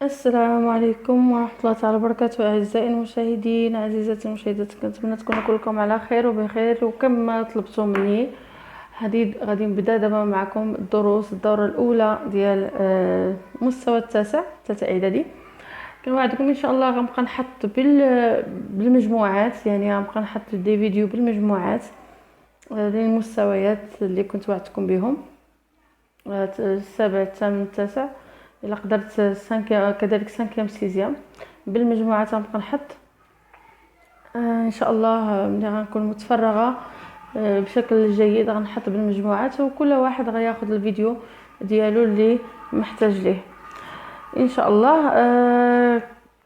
السلام عليكم ورحمة الله تعالى وبركاته. أعزائي المشاهدين، عزيزاتي المشاهدات، كنتمنى تكونوا كلكم على خير وبخير. وكما طلبتوا مني، غادي نبدا دابا معكم الدروس الدورة الأولى ديال المستوى التاسع، ثالثة إعدادي. كنوعدكم إن شاء الله غنبقى نحط بالمجموعات، يعني غنبقى نحط دي فيديو بالمجموعات للمستويات اللي كنت وعدتكم بهم، السابع الثامن التاسع، الا قدرت كذلك سانكيام سيزيام بالمجموعات غنبقى نحط. ان شاء الله ملي غنكون متفرغه بشكل جيد غنحط بالمجموعات، وكل واحد غياخذ الفيديو ديالو اللي محتاج ليه ان شاء الله.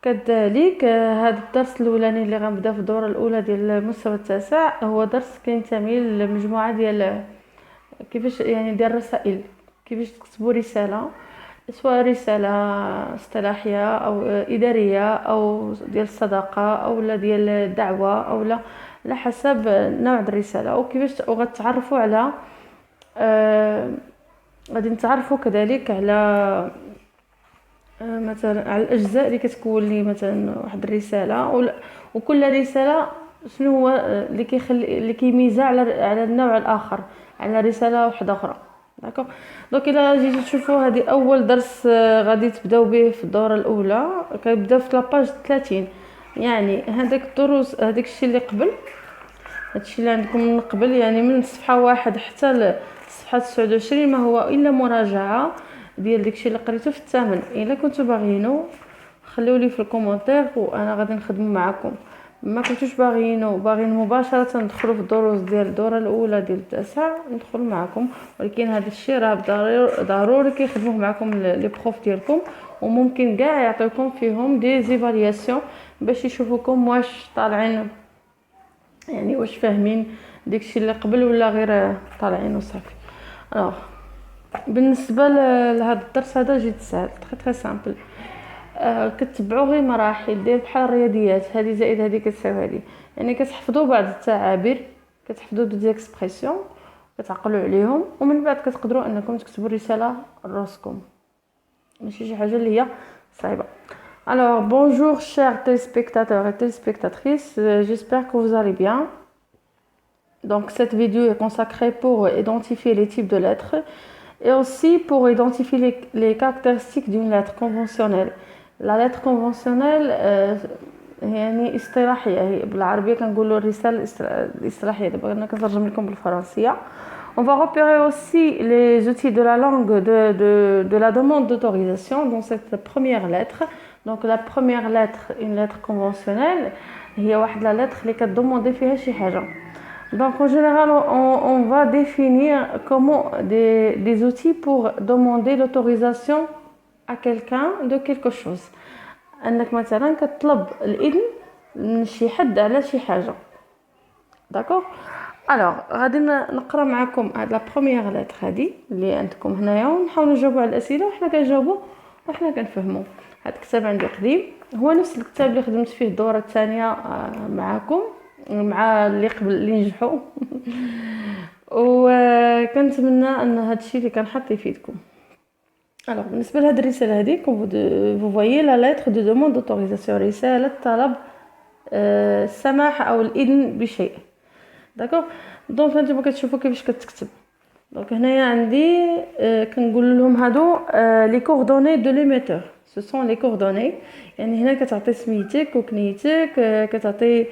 كذلك هذا الدرس الاولاني اللي غنبدا في الدوره الاولى ديال المستوى التاسع هو درس كينتمي للمجموعه ديال كيفاش، يعني ديال الرسائل، كيفاش تكتبوا رساله، سواء رسالة اصطلاحية أو إدارية أو ديال الصداقة أو لا ديال الدعوة أو لا، على حسب نوع الرسالة. أو كيفاش غتعرفوا على غادي نتعرفوا كذلك على مثلا على الأجزاء اللي كتكون لي مثلا واحد الرسالة، وكل رسالة شنو هو اللي كيميزها على النوع الآخر، على رسالة واحدة أخرى. داكوغ. دونك الا جيتو تشوفوا هذه اول درس غادي تبداو به في الدوره الاولى، كيبدا في لاباج 30. يعني هذاك الدروس، هذاك الشيء اللي قبل، هادشي اللي عندكم من قبل، يعني من صفحه 1 حتى لصفحه 29 ما هو الا مراجعه ديال داكشي اللي قريتو في الثامن. الا كنتو باغيينو خليو لي في الكومونتير وانا غادي نخدم معكم. ما كنتوش باغيين مباشره ندخلوا في الدروس ديال الدوره الاولى ديال التاسع ندخل معكم، ولكن هذا الشيء راه ضروري كيخدموه معكم لي بروف ديالكم، وممكن كاع يعطيكم فيهم دي زيفالياسيون باش يشوفوكم واش طالعين، يعني واش فاهمين داكشي اللي قبل ولا غير طالعين وصافي. الوغ بالنسبه لهذا الدرس هذا جد سهل، تري سامبل. كتبعوا غير مراحل ديال بحال الرياضيات، هذه زائد هذه كتساوي هذه، يعني كتحفظوا بعض التعابير، كتحفظوا دي اكسبرسيون، كتعقلوا عليهم، ومن بعد كتقدروا انكم تكتبوا رساله لراسكم، ماشي شي حاجه اللي هي صعيبه. Alors bonjour chers téléspectateurs et téléspectatrices, j'espère que vous allez bien. Donc cette vidéo est consacrée pour identifier les types de lettres et aussi pour identifier les caractéristiques d'une lettre conventionnelle. لا لتر كونفونسيونيل يعني اصطلاحيه، هي بالعربيه كنقولوا الرساله الاصطلاحيه. دابا انا كنترجم لكم بالفرنسيه. On va repérer aussi les outils de la langue de la demande d'autorisation dans cette première lettre. Donc la première lettre, une lettre conventionnelle, هي واحد لا lettre اللي كتدوموندي فيها شي حاجه. Donc en général on va définir comment des outils pour demander l'autorisation à quelqu'un de quelque chose. انك مثلا كتطلب الاذن من شي حد على شي حاجه. داكوغ. الوغ غادي نقرا معكم هاد لا بروميير لتر هادي اللي عندكم هنايا، ونحاولوا نجاوبوا على الاسئله وحنا كنجاوبوا وحنا كنفهموا. هاد الكتاب عندي قديم، هو نفس الكتاب اللي خدمت فيه الدوره الثانيه معكم، مع اللي قبل اللي نجحوا. وكنتمنى ان هاد الشيء اللي كنحط يفيدكم. Alors بالنسبه لهاد الرساله هذه، vous voyez la lettre de demande d'autorisation، رساله طلب السماح او الاذن بشيء. داكوغ. دونك انتما كتشوفوا كيفاش كتكتب. دونك هنايا عندي كنقول لهم هادو لي كوردوني دو ليميتور، سو سون لي كوردوني. يعني هنا كتعطي سميتك وكنيتك، كتعطي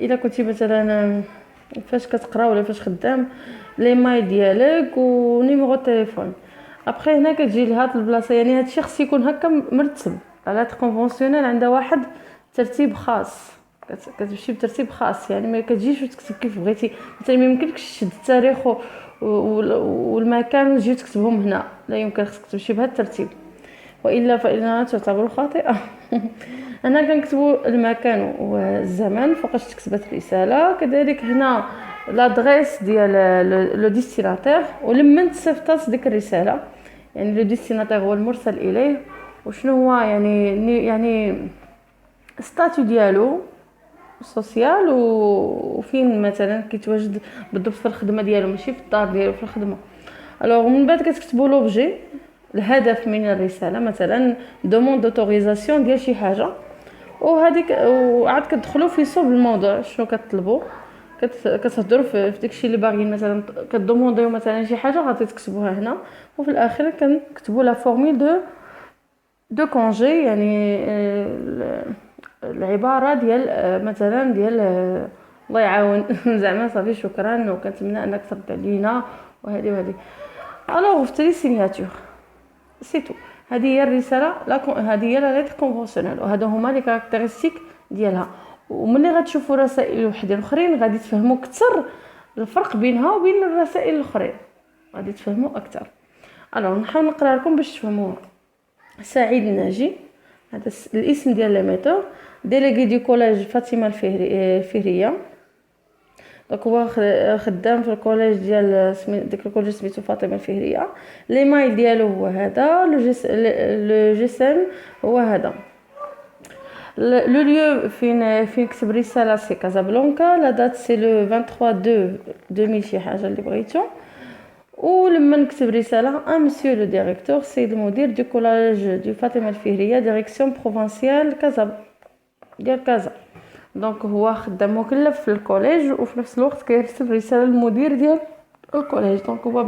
الا كنتي مثلا فاش كتقرا ولا فاش خدام، لي ماي ديالك ونيميرو تليفون. ابري هنا كتجي لهاد البلاصه، يعني هادشي خص يكون هكا مرتب. لا كونفونسيونيل عندها واحد ترتيب خاص، كتمشي بترتيب خاص، يعني ما كتجيش وتكتب كيف بغيتي. مثلا ما يمكنكش تشد التاريخ والمكان وتجي تكتبهم هنا، لا يمكن، خصك تمشي بهذا الترتيب، والا فانها تعتبر خاطئه. هنا كنكتبوا المكان والزمان فوقاش تكتبت الرساله، كذلك هنا لادريس ديال لو ديستيناتير ولمن تصيفطات ديك الرساله. يعني لو ديستيناتير هو المرسل اليه، وشنو هو يعني ستاتيو ديالو سوسيال، وفين مثلا كيتواجد بالضبط في الخدمه ديالو، ماشي في الدار ديالو، في الخدمه. الوغ من بعد كتكتبوا لوبجي الهدف من الرساله، مثلا دوموند دوتوريزاسيون ديال شي حاجه، وهذيك وعاد كتدخلوا في صلب الموضوع شنو كتطلبوا، كتهضروا في داكشي اللي باغيين، مثلا كدومونديو مثلا شي حاجه غادي تكتبوها هنا، وفي الاخر كنكتبوا لا فورمول دو كونجي، يعني العباره ديال مثلا ديال الله يعاون زعما صافي شكرا وكنتمنى انك ترد علينا وهذه وهذه. الوغ في تري سيناتور سي تو. هذه هي الرساله هذه هي لا ليتر كونفونسيونيل، وهذا هما لي كاركتيرستيك ديالها. وملي غتشوفوا رسائل وحدين اخرين غادي تفهموا اكثر الفرق بينها وبين الرسائل الاخرين، غادي تفهموا اكثر. الوغ نحاول نقرا لكم باش تفهموها. سعيد الناجي، هذا الاسم ديال لا ميثود، ديليغي دو كوليج فاطمه الفهريه. دونك هو خدام في الكوليج ديال ديك الكوليج سميتو فاطمه الفهريه. ليمايل ديالو هو هذا، لو جيسم هو هذا. لو ليو فين كتب رساله سي كازابلانكا. لا دات سي لو 23 2000 شي حاجه اللي بغيتو. ولما نكتب رساله مسيو لو ديريكتور سيد المدير دو كولاج دو فاطمه الفهريه ديريكسيون بروفانسيال كازا ديال كازا. دونك هو خدام مكلف في الكوليج وفي نفس الوقت كيرسل رساله للمدير ديال الكوليج. دونك هو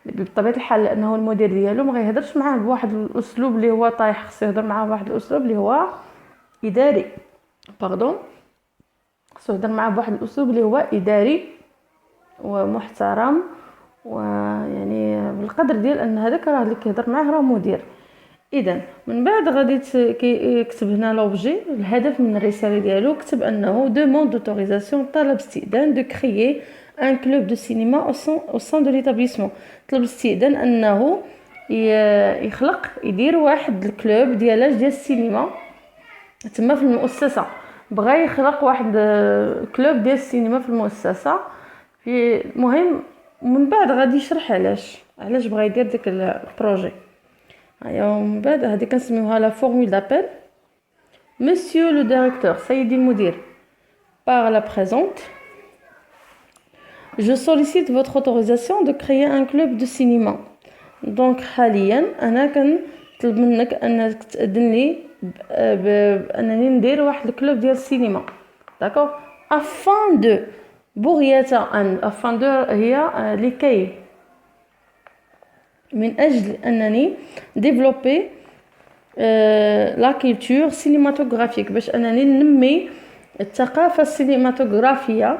بطبيعه الحال لانه المدير ديالو ما غيهضرش معاه بواحد الاسلوب اللي هو طايح، خصو يهضر معاه بواحد الاسلوب اللي هو اداري، باردون، خصو يهضر معاه بواحد الاسلوب اللي هو اداري ومحترم، ويعني بالقدر ديال ان هذاك راه اللي كيهضر معاه راه مدير. اذا من بعد غادي كيكتب هنا لوبجي، الهدف من الرساله ديالو، كتب انه دوموند دوتوريزاسيون، طلب استئذان دو كريي ان كلوب دو سينما او سون دو ليتابليسمون، طلب الاستئذان انه يخلق يدير واحد الكلوب ديال السينما تما في المؤسسه. بغى يخلق واحد كلوب ديال السينما في المؤسسه. في مهم من بعد غادي يشرح علاش بغى يدير ديك البروجي. من بعد هذه كنسميوها لا فورمول دابيل. مسيو لو ديريكتور، سيدي المدير، par la présente je sollicite votre autorisation de créer un club de cinéma. دونك حاليا انا كنطلب منك انك تاذن لي بانني ندير واحد الكلوب ديال السينما. داكوغ. afin de بغية ان afin de هي لكي، من اجل انني ديفلوبي لا كولتور سينماتوغرافيك، باش انني ننمي الثقافه السينماتوغرافيه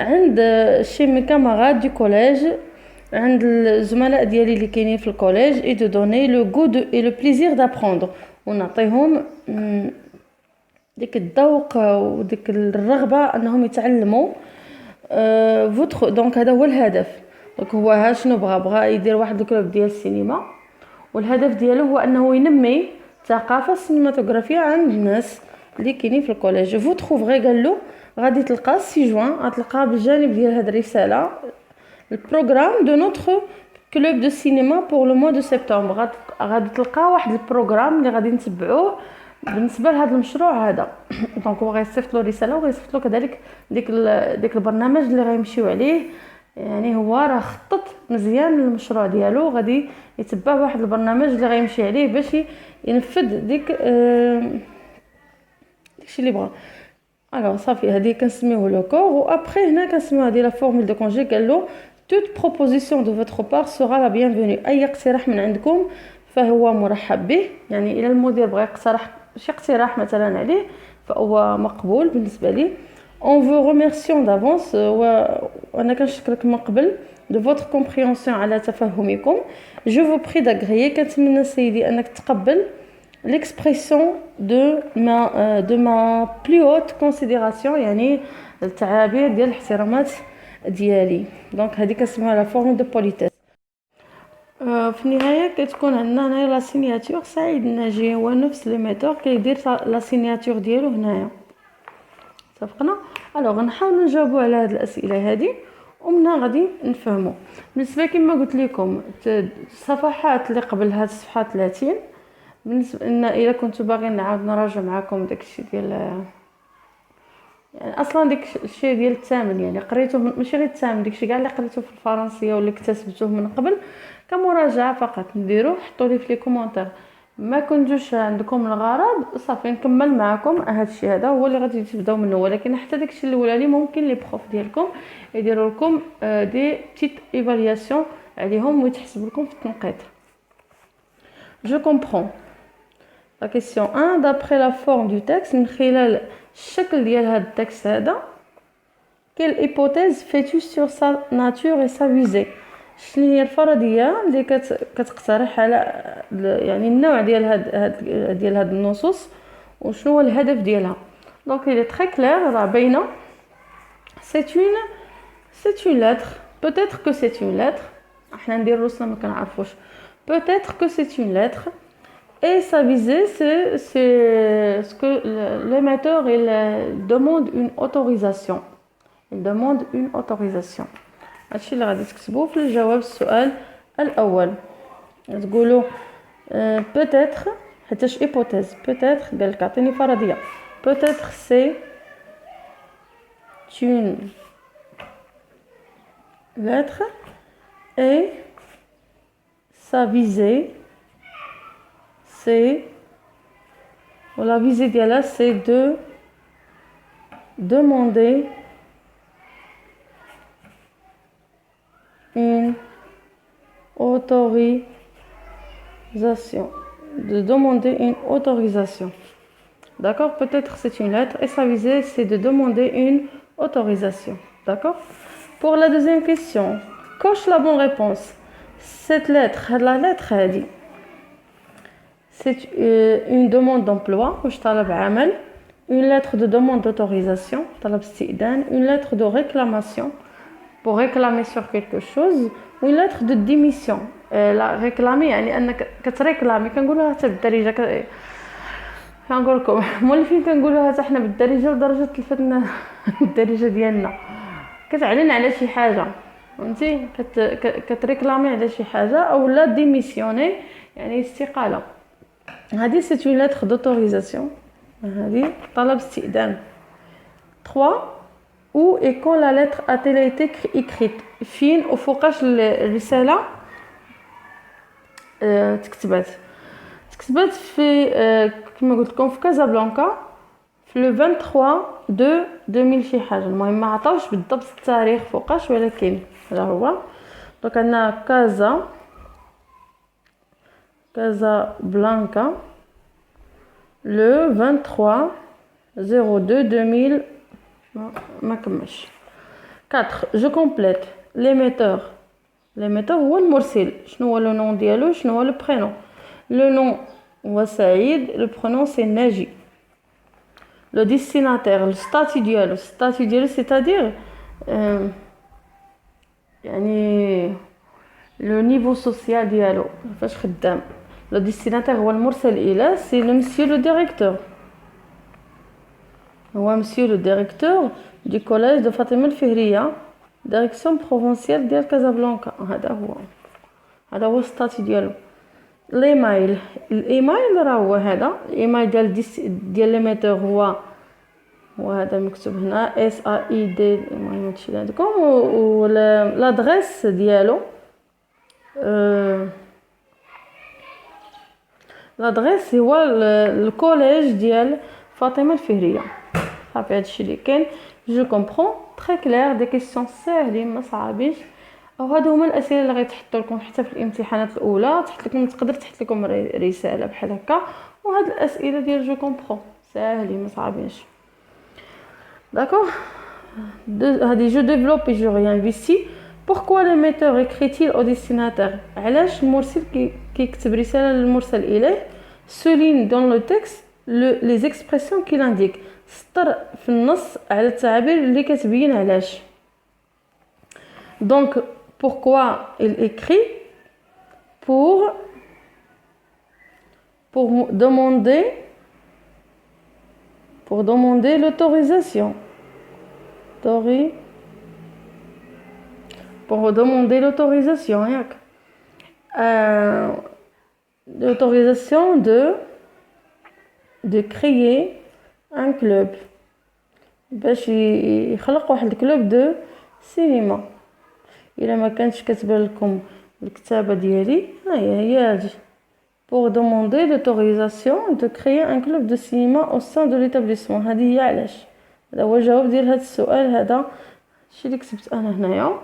عند شي مي كاماراد دي كوليج، عند الزملاء ديالي اللي كاينين في الكوليج، اي دو دوني لو غو اي لو بليزير دابروندر، ونعطيهم ديك الذوق وديك الرغبه انهم يتعلموا فوتر. دونك هذا هو الهدف. دونك هو شنو بغى يدير واحد الكلوب ديال السينما، والهدف ديالو هو انه ينمي الثقافه السينماتوغرافيه عند الناس اللي كاينين في الكوليج. فو تروفري قال له غادي تلقى سي جوان، غتلقى بالجانب ديال هذه الرساله البروغرام دو نوتر كلوب دو سينما بور لو موا دو سبتمبر. غادي تلقى واحد البروغرام اللي غادي نتبعوه بالنسبه لهذا المشروع هذا. دونك هو غيصيفط له رساله وغيصيفط له كذلك ديك البرنامج اللي غيمشيو عليه. يعني هو راه خطط مزيان المشروع ديالو، غادي يتبع واحد البرنامج اللي غيمشي عليه باش ينفذ داكشي اللي بغا. الوغ صافي هذه كنسميوه لو كور. و ابري هنا كنسميو هذه لا فورمول دو كونجي. قال له toute proposition de votre part sera la bienvenue. اي اقتراح من عندكم فهو مرحب به. يعني الى المدير بغى يقترح شي اقتراح مثلا عليه فهو مقبول بالنسبه لي. on vous remercions d'avance. وانا كنشكرك من قبل de votre compréhension على تفهمكم. je vous prie d'agréer. كنتمنى سيدي انك تقبل l'expression de ma plus haute considération، يعني التعابير ديال الاحترامات ديالي. دونك هذه كنسميوها لا فورم دو بوليتيس. في النهايه كتكون عندنا هنايا لا سيناتور. سعيد الناجي هو نفس لي ميثود كيدير لا سيناتور ديالو هنايا. اتفقنا؟ الوغ نحاولوا نجاوبوا على هذه الاسئله هذه ومنها غادي نفهموا. بالنسبه كما قلت لكم الصفحات اللي قبل هاد الصفحه 30، بالنسبه ان الا كنتو باغيين نعاود نراجع معكم داكشي ديال يعني اصلا ديك الشيء ديال الثامن، يعني قريته ماشي غير الثامن، داكشي كاع اللي قريته في الفرنسيه واللي اكتسبته من قبل كمراجعه فقط نديرو حطوا لي في لي كومونتير ما كنتوش عندكم الغرض صافي نكمل معكم هذا الشيء هذا هو اللي غادي تبداو منه ولكن حتى داكشي الاولاني ممكن لي بروف ديالكم يديروا لكم دي بتيت ايفالياسيون عليهم ويتحسب لكم في التنقيط. Je comprends. La question 1 d'après la forme du texte من خلال الشكل ديال هذا التكست هذا quelle hypothèse fais-tu sur sa nature et sa visée شنو هي الفرضيه اللي كتقترح على يعني النوع ديال هاد النصوص وشنو هو الهدف ديالها. دونك il est très clair راه باينه c'est une lettre peut-être que c'est une lettre احنا ندير روسنا ما كنعرفوش peut-être que c'est une lettre et sa visée c'est ce que l'émetteur il demande une autorisation. Il demande une autorisation. هادشي اللي غادي تكتبوه في الجواب السؤال الاول. تقولوا peut-être حيتاش hypothèse peut-être قالك عطيني فرضيه peut-être c'est une lettre et sa visée c'est la visée ديالها c'est de demander une autorisation. De demander une autorisation. D'accord? Peut-être c'est une lettre et sa visée c'est de demander une autorisation. D'accord? Pour la deuxième question, coche la bonne réponse. Cette lettre, la lettre elle dit c'est une demande d'emploi, une lettre de demande d'autorisation, une lettre de réclamation pour réclamer sur quelque chose ou une lettre de démission. La réclamer يعني انك كتريكلامي كنقولوها حتى بالدارجه كنقول لكم مولفين كنقولوها حتى حنا بالدارجه لدرجه تلفتنا الدارجه ديالنا كتعلن على شي حاجه فهمتي كتريكلامي على شي حاجه او لا ديميسيوني يعني استقاله. هذه c'est une lettre d'autorisation هذه طلب استئذان. 3 où et quand la lettre a-t-elle été écrite فين وفوقاش الرساله تكتبات في كما قلت لكم في كازابلانكا في لو 23 دو 2000 شي حاجه. المهم ما عطاوش بالضبط التاريخ فوقاش ولكن هذا هو. دونك عندنا كازابلانكا لو 23 02 2000 ما كملش. 4 je complète l'émetteur هو المرسل. شنو هو لو نون ديالو شنو هو لو برينون. لو نون هو سعيد لو برينون سي ناجي. لو ديستيناتير الستاتي ديالو c'est-à-dire يعني لو نيفو سوسيال ديالو فاش خدام. لو ديستيناتير هو المرسل اليه سي لو مسيو لو ديريكتور هو مسيو لو ديريكتور du collège de فاطمة الفهرية direction provinciale ديال كازابلانكا. هذا هو الستاتي ديالو. الايميل راه هو هذا الايميل ديال ليميتور هو هذا مكتوب هنا اس ا اي دي المهم هادشي اللي عندكم. و لادريس ديالو لادريس هو الكوليج ديال فاطمة الفهرية. صافي هادشي اللي كاين. جو كومبرون تري كلير دي كيسيون ساهلين ما صعابينش. او هادو هما الاسئله اللي غيتحطوا لكم حتى في الامتحانات الاولى تقدر تحط لكم رساله بحال هكا وهاد الاسئله ديال جو كومبرون ساهلين ما صعابينش. داكور هادي جو ديفلوب جو ريان فيسي. pourquoi l'émetteur écrit-il au destinataire علاش المرسل كيكتب رساله للمرسل اليه. souligne dans le texte les expressions qu'il indique. سطر في النص على التعابير اللي كتبين علاش. donc pourquoi il écrit pour demander l'autorisation ياك l'autorisation de créer un club باش يخلق واحد الكلوب دو سينما. الا ما كانتش كتبان لكم الكتابة ديالي هي هادي pour demander l'autorisation de créer un club de cinéma au sein de l'établissement. هذه هي علاش هذا هو الجواب ديال هذا السؤال. هذا الشيء اللي كتبت انا هنايا.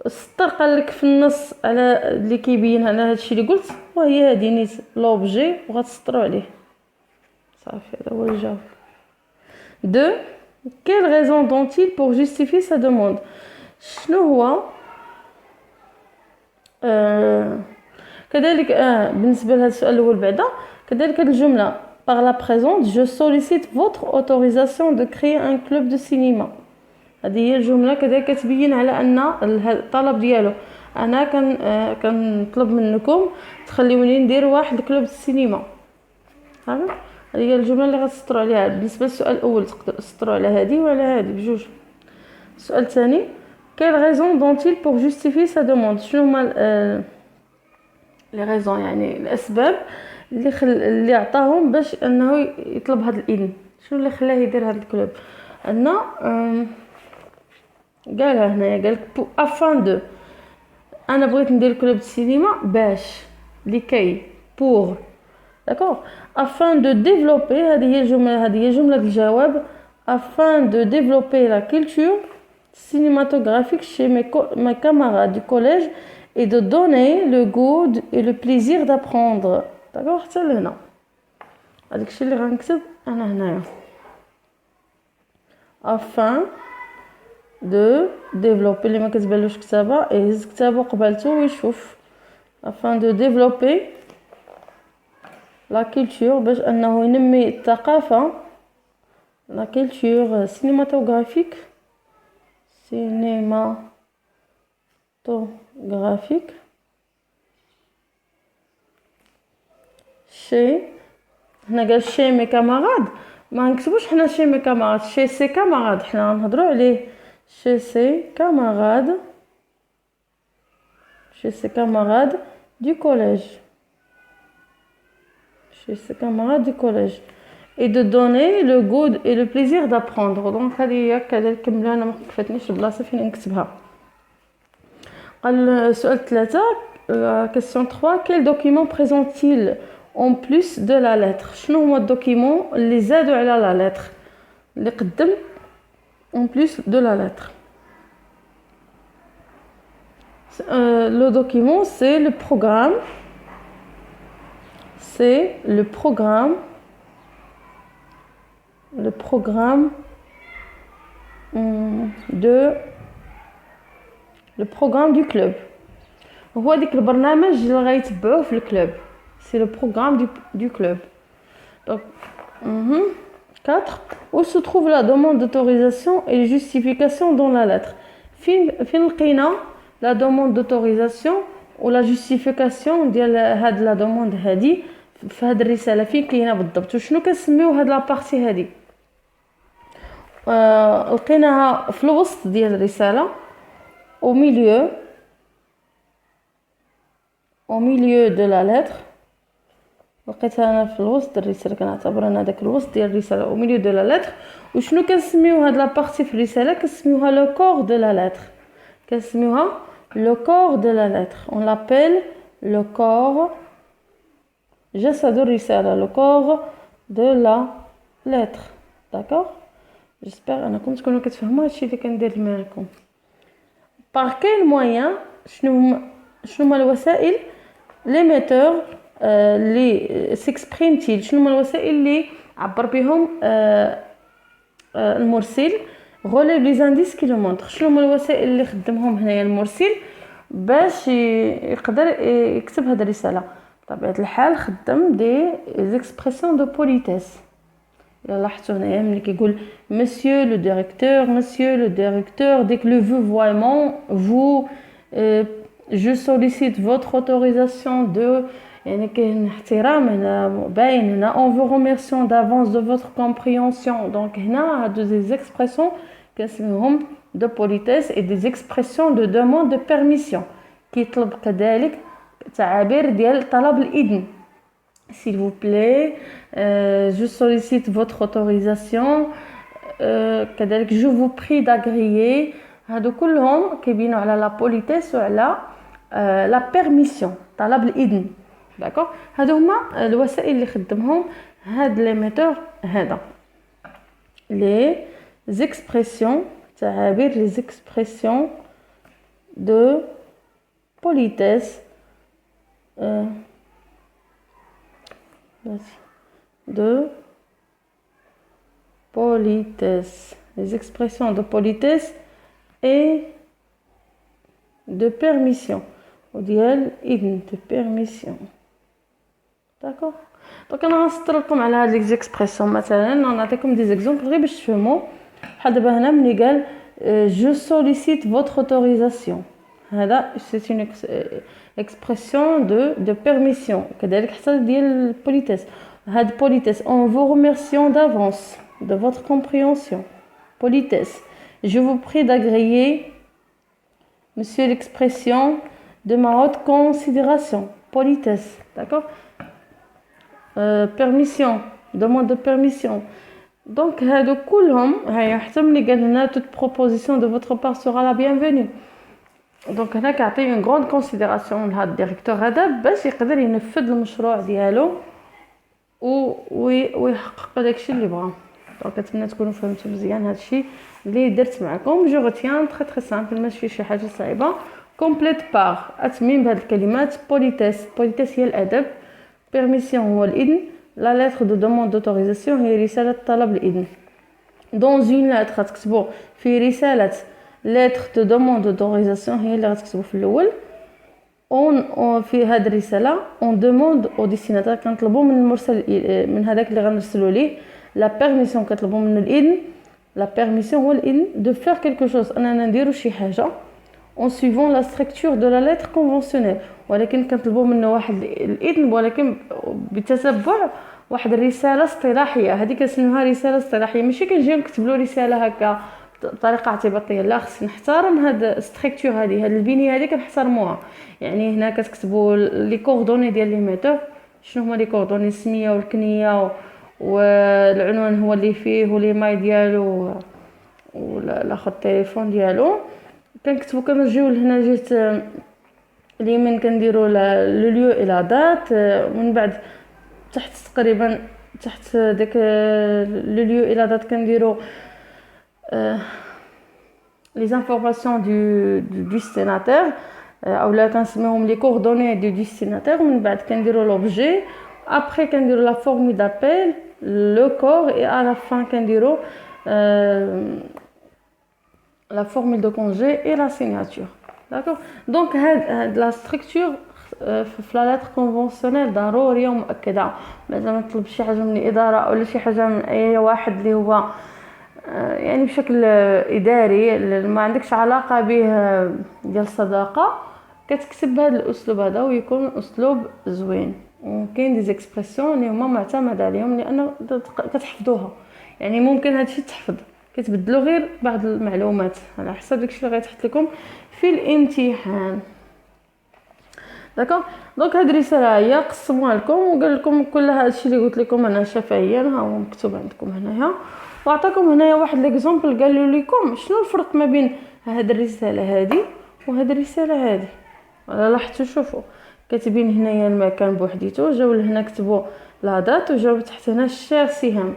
السطر قال لك في النص على اللي كيبين على هذا الشيء اللي قلت وهي هذه نيت لوبجي وغتسطروا عليه صافي. هذا هو الجواب. 2 quelle raison dont-il pour justifier sa demande. شنو هو كذلك بالنسبه لهذا السؤال الاول بعدا كذلك هذه الجمله par la présente je sollicite votre autorisation de créer un club de cinéma. هذه هي الجمله كذلك كتبين على ان الطلب ديالو انا كنطلب منكم تخليوني ندير واحد كلوب السينما. هذه هي الجمله اللي غتسطروا عليها. بالنسبه للسؤال الاول تقدروا تسطروا على هذه وعلى هذه بجوج. السؤال الثاني quelle raison dont-il pour justifier sa demande. شنو هما لي ريزون يعني الاسباب اللي عطاهم باش انه يطلب هذا الاذن. شنو اللي خلاه يدير هذا الكلوب. عندنا قالها هنايا قالك افان دو انا بغيت ندير كلوب السينما باش لكي بور داكور افان دو ديفلوبي. هذه هي جمله الجواب afin de développer la culture cinématographique chez mes camarades du collège et de donner le goût et le plaisir d'apprendre. D'accord حتى لهنا هذاك الشيء اللي غنكتب انا هنايا afin de développer اللي ما كتبانلوش كتابه يهز كتابه قبالته ويشوف afin de développer la culture باش انه ينمي الثقافه la culture cinématographique chez هنا قال chez mes camarades ما نكتبوش حنا chez mes camarades chez ses camarades حنا غنهضروا عليه chez ses camarades du collège et de donner le goût et le plaisir d'apprendre. Donc هذه هي كذلك كملوا انا ما كفتنيش البلاصه فين نكتبها. قال السؤال 3 question 3 quel document présente-t-il en plus de la lettre. شنو هو الدوكيمون اللي زادوا على لا lettre اللي قدم en plus de la lettre. Le document c'est le programme du club. هو ديك البرنامج اللي غيتبعوه في الكلوب c'est le programme du club. Donc 4 où se trouve la demande d'autorisation et les justifications dans la lettre. فين لقينا la demande d'autorisation و la justification ديال هاد لا دوموند هادي في هاد الرساله فين كاينه بالضبط وشنو كنسميو هاد لابارتي هادي. لقيناها في الوسط ديال الرساله au milieu de la lettre. لقيتها انا في الوسط الرساله كنعتبر انا داك الوسط ديال الرساله au milieu de la lettre. وشنو كنسميو هاد لابارتي في الرساله كنسميوها لو كور دو لا lettre. كنسميوها le corps de la lettre. On l'appelle le corps جسد الرسالة le corps de la lettre. D'accord. J'espère أنكم تكونوا كتفهموا هادشي اللي كندير معكم. Par quel moyen شنو هما الوسائل l'émetteur اللي s'exprime-t-il. شنو هما الوسائل اللي عبر بهم المرسل relève les indices qui le montrent. شنو هما الوسائل اللي خدمهم هنايا المرسل باش يقدر يكتب هذه الرساله. بطبيعه الحال خدم دي زيكسبرسيون دو بوليتيس. الا لاحظتوا هنايا ملي كيقول monsieur le directeur dès que le vouvoiement vous je sollicite votre autorisation de يعني كاين احترام هنا باين هنا on vous remercie d'avance de votre compréhension. donc هنا هادو des expressions كنسميوهم de politesse et des expressions de demande de permission. كيطلب كذلك تعابير ديال طلب الإذن. s'il vous plaît je sollicite votre autorisation كذلك je vous prie d'agréer. هادو كلهم كيبينوا على لا politesse وعلى لا بيرميسيون، طلب الاذن. داكوغ، هادو هما الوسائل اللي خدمهم هاد لي ميثود هذا. لي زيكسبرسيون، تعابير لي زيكسبرسيون دو بوليتيس de politesse, les expressions de politesse et de permission, ou ديال إذن de permission. d'accord. دونك انا غنسطر لكم على هاد لي زيكسبرسيون، مثلا نعطيكم دي زيكزامبل غير باش تفهموا. بحال دابا هنا ملي قال je sollicite votre autorisation، هذا c'est une expression de permission. كذلك حتى ديال politesse، هاد politesse en vous remerciant d'avance de votre compréhension. Politesse, je vous prie d'agréer monsieur l'expression de ma haute considération. Politesse, d'accord. Permission, demande de permission. Donc هادو كلهم هيا حتى ملي قال لنا toute proposition de votre part sera la bienvenue. دونك هنا كيعطي اون غروند كونسيديراسيون لهاد الديريكتور هذا باش يقدر ينفذ المشروع ديالو ويحقق داكشي اللي بغا. دونك كنتمنى تكونوا فهمتوا مزيان هادشي اللي درت معكم. جو روتيان تري تري سامبل، ماشي شي حاجه صعيبه. كومبليت باغ، اتميم بهاد الكلمات. بوليتيس، بوليتيس هي الادب. بيرميسيون هو الاذن. لا ليتر دو دوموند دوتوريزاسيون هي رساله طلب الاذن. دون اون ليتر تكتبوا في رساله ليتر دو دوموند دوتوريزاسيون هي اللي غتكتبوا في الاول. اون في هذه الرساله اون دوموند او ديستيناتير، كنطلبوا من المرسل من هذاك اللي غنرسلوا ليه لا بيرميسيون، كنطلبوا منه الاذن. لا بيرميسيون هو الاذن دو فير كلكو شوز، اننا نديروا شي حاجه اون سويفون لا ستركتور دو لا ليتر كونفونسيونيل، ولكن كنطلبوا منه واحد الاذن ولكن بتتبع واحد الرساله اصطلاحيه. هذه كنسميوها رساله اصطلاحيه، ماشي كنجيو نكتب له رساله هكا بطريقه اعتباطيه، لا خصني نحترم هاد الستركتور هذه، هاد البنيه هذه كنحترموها. يعني هنا كتكتبوا لي كوردوني ديال لي ميثود. شنو هما لي كوردوني؟ السميه والكنيه والعنوان هو اللي فيه وليماي ديالو والاخر التليفون ديالو. كنكتبوا كنرجيو لهنا جهه اليمين كنديروا لو ليو الى دات، من بعد تحت تقريبا تحت داك لو ليو الى دات كنديروا لي زانفورماسيون دو ديستيناتير اولا كنسميهم لي كوردوني دو ديستيناتير. من بعد كنديروا لوبجي، ابري كنديروا لا فورمule دابيل، لو كور، اي ا لا فان كنديروا la formule de congé et la signature. D'accord. Donc هاد لا ستركتور في لا لاتر كونفونسيونيل ضروريه ومؤكده. مثلا ما نطلب شي حاجه من الاداره ولا شي حاجه من اي واحد اللي هو يعني بشكل اداري ما عندكش علاقه به ديال الصداقه، كتكتب بهذا الاسلوب هذا ويكون اسلوب زوين. وكاين دي زيكسبرسيون اللي هما معتمد عليهم لانه كتحفظوها. يعني ممكن هادشي تحفظ، كتبدلوا غير بعض المعلومات على حسب داكشي اللي غيتحط لكم في الامتحان. داكوغ. دونك هاد الرساله هي قسموها لكم وقال لكم كل هادشي اللي قلت لكم انا شفهيا ها هو مكتوب عندكم هنايا، وعطاكم هنايا واحد ليكزامبل قالوا لكم شنو الفرق ما بين هاد الرساله هذه وهاد الرساله هذه. ولا لاحظتوا؟ شوفوا كاتبين هنايا المكان بوحديته، جاو لهنا كتبوا لا دات وجاو تحت هنا الشير سهام.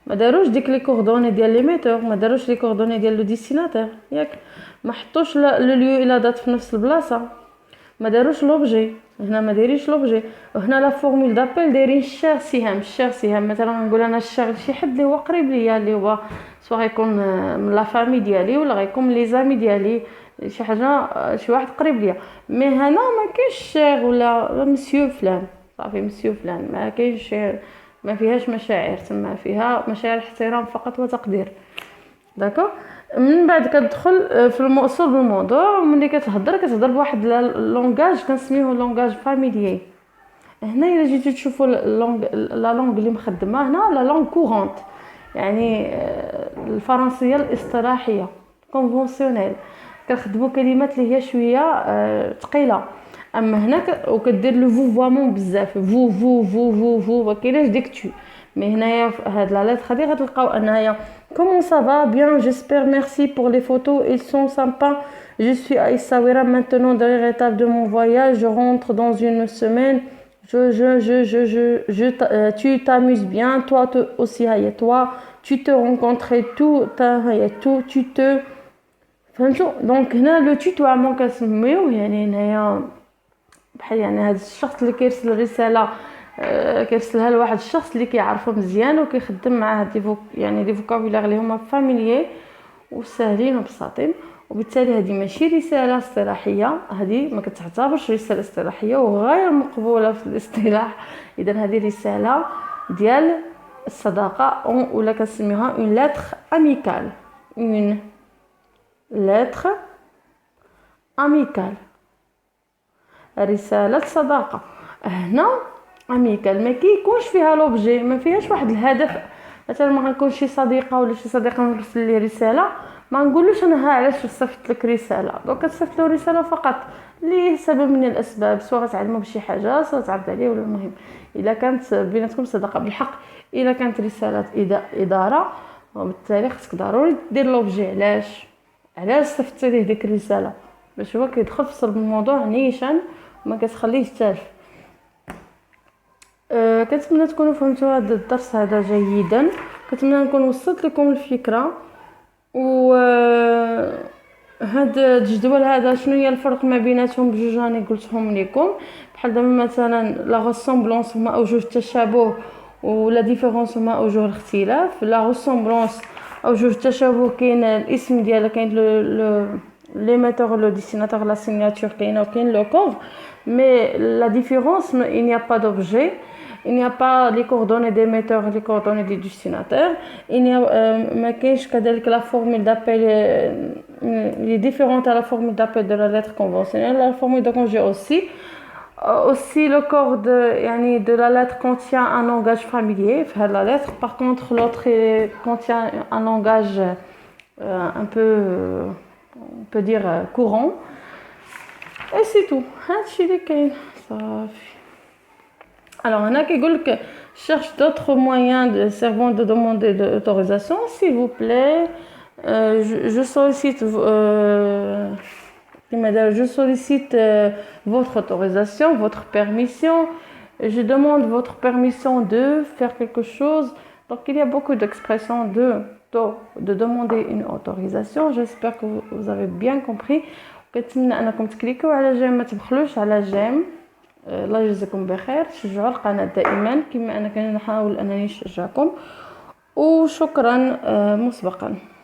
ما داروش ديك لي كوردوني ديال لي ميتور، ما داروش لي كوردوني ديال لو ديستيناتير، ياك ما حطوش لو ليو الى دات في نفس البلاصه، ما داروش لوبجي هنا، ما دايرينش لوبجي. وهنا لا فورمول دابيل دايرين الشير سهام. الشير سهام مثلا نقول انا الشير شي حد اللي هو قريب ليا، اللي هو سواء غيكون من لا فامي ديالي ولا غيكون من لي زامي ديالي، شي حاجه شي واحد قريب ليا. مي هنا ما كاينش الشير ولا مسيو فلان، صافي مسيو فلان، ما كاينش، ما فيهاش مشاعر، تما فيها مشاعر احترام فقط وتقدير. داكو. من بعد كتدخل في الموصول بالموضوع، وملي كتهضر بواحد لونغاج كنسميوه لونغاج فاميليي. هنا الا جيتو تشوفوا لا لونغ اللي مخدمه هنا لا لونغ كورونت، يعني الفرنسيه الاصطلاحيه كونفونسيونيل، كنخدموا كلمات اللي هي شويه ثقيله. اما هنا وكدير لو فوفوامون بزاف، فو فو فو فو فو، ما كايناش ديك تو. مي هنايا في هاد لا لتر هادي غتلقاو انها comment ça va bien j'espère merci pour les photos ils sont sympas je suis à Essaouira maintenant dernière étape de mon voyage je rentre dans une semaine tu t'amuses bien toi aussi هيا toi tu te rencontres tout هيا tout tu te فهمتوا دونك هنا لو توتوامون كنسميوه يعني هنايا بحال يعني هذا الشخص اللي كيرسل الرساله كيرسلها لواحد الشخص اللي كيعرفو مزيان وكيخدم معاه يعني دي فوكابولير اللي هما فاميليي وساهلين وبساطين وبالتالي هذه ماشي رساله اصطلاحيه هذه ما كتعتبرش رساله اصطلاحيه وغير مقبوله في الاصطلاح اذا هذه رساله ديال الصداقه ولا كنسميوها اون لتر اميكال اون لتر اميكال رساله صداقه هنا اميكال ما كيكونش فيها لوبجي ما فيهاش واحد الهدف مثلا ما غنكون شي صديقه ولا شي صديقه نرسل ليه رساله ما نقولوش انا ها علاش صيفط لك رساله دونك كتصيفط له رساله فقط لسبب من الاسباب سواء غتعلمو بشي حاجه سواء تعرض عليه ولا المهم الا كانت بيناتكم صداقه بالحق الا كانت رساله اداره وبالتالي خصك ضروري دير لوبجي علاش صيفطتي ليه ديك الرساله باش هو كيدخل في صلب الموضوع نيشان وما كتخليه يتالف كنتمنى تكونوا فهمتوا هذا الدرس هذا جيدا كنتمنى نكون وصلت لكم الفكره و هذا الجدول هذا شنو هي الفرق ما بيناتهم بجوج راني قلتهم لكم بحال دابا مثلا لا ريسومبلونس هما اوجه التشابه ولا ديفيرونس هما اوجه الاختلاف لا ريسومبلونس اوجه التشابه كاين الاسم ديالها كاين l'émetteur le destinateur la signature كاين le corps mais la différence il n'y a pas d'objet il n'y a pas les coordonnées d'émetteur les coordonnées du destinataire il n'y a ما كاينش كذلك la formule d'appel les différentes à la formule d'appel de la lettre conventionnelle la formule de congé aussi le corps de la lettre contient un langage familier la lettre par contre l'autre contient un langage un peu on peut dire courant et c'est tout هادشي اللي كاين صافي alors هنا كيقول لك cherche d'autres moyens de servant de demander l'autorisation s'il vous plaît je sollicite votre autorisation votre permission je demande votre permission de faire quelque chose donc il y a beaucoup d'expressions de demander une autorisation j'espère que vous avez bien compris كنتمنى انكم تكليكوا على جيم ما تبخلوش على جيم الله يجزيكم بخير شجعوا القناه دائما كما انا كنحاول انني نشجعكم وشكرا مسبقا